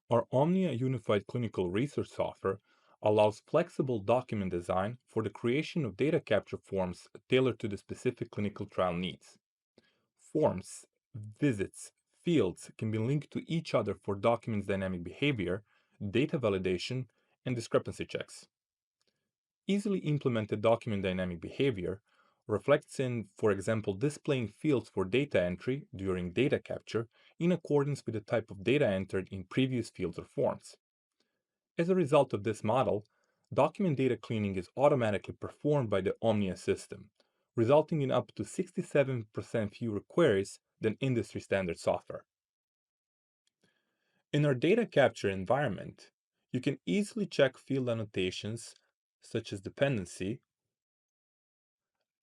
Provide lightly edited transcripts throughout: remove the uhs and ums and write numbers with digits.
Our oomnia Unified Clinical Research software allows flexible document design for the creation of data capture forms tailored to the specific clinical trial needs. Forms, visits, fields can be linked to each other for documents' dynamic behavior, data validation, and discrepancy checks. Easily implemented document dynamic behavior reflects in, for example, displaying fields for data entry during data capture in accordance with the type of data entered in previous fields or forms. As a result of this model, document data cleaning is automatically performed by the Omnia system, resulting in up to 67% fewer queries than industry standard software. In our data capture environment, you can easily check field annotations such as dependency,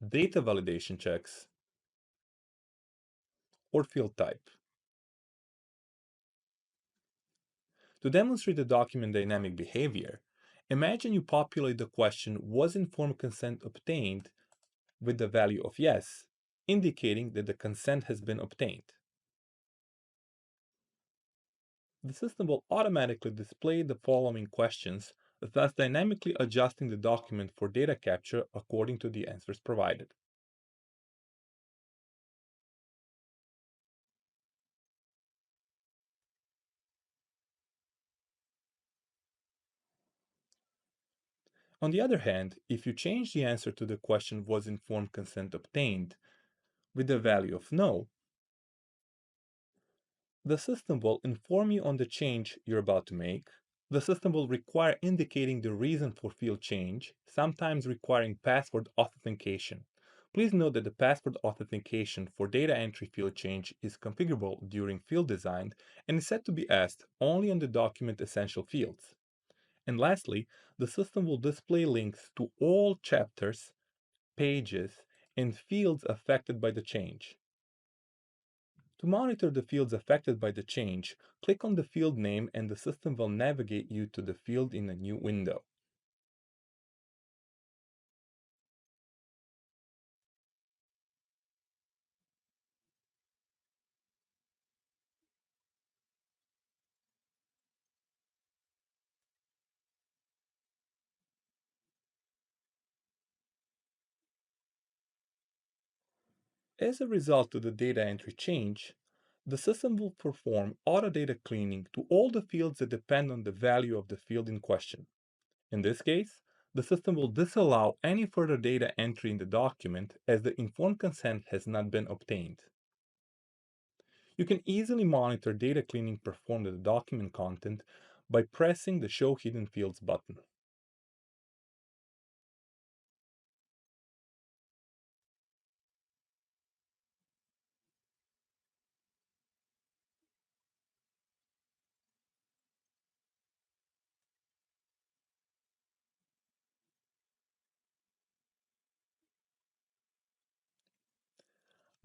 data validation checks, or field type. To demonstrate the document dynamic behavior, imagine you populate the question "Was informed consent obtained?" with the value of yes, indicating that the consent has been obtained. The system will automatically display the following questions, thus dynamically adjusting the document for data capture according to the answers provided. On the other hand, if you change the answer to the question "Was informed consent obtained?" with the value of no, the system will inform you on the change you're about to make. The system will require indicating the reason for field change, sometimes requiring password authentication. Please note that the password authentication for data entry field change is configurable during field design and is set to be asked only on the document essential fields. And lastly, the system will display links to all chapters, pages, and fields affected by the change. To monitor the fields affected by the change, click on the field name and the system will navigate you to the field in a new window. As a result of the data entry change, the system will perform auto data cleaning to all the fields that depend on the value of the field in question. In this case, the system will disallow any further data entry in the document as the informed consent has not been obtained. You can easily monitor data cleaning performed at the document content by pressing the Show Hidden Fields button.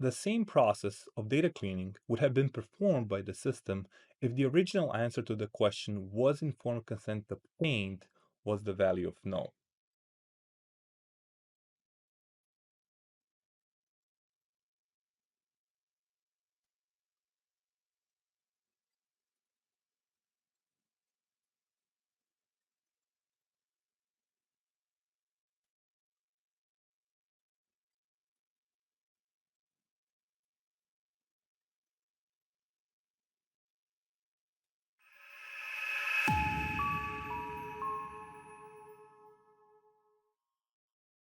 The same process of data cleaning would have been performed by the system if the original answer to the question "Was informed consent obtained?" was the value of no.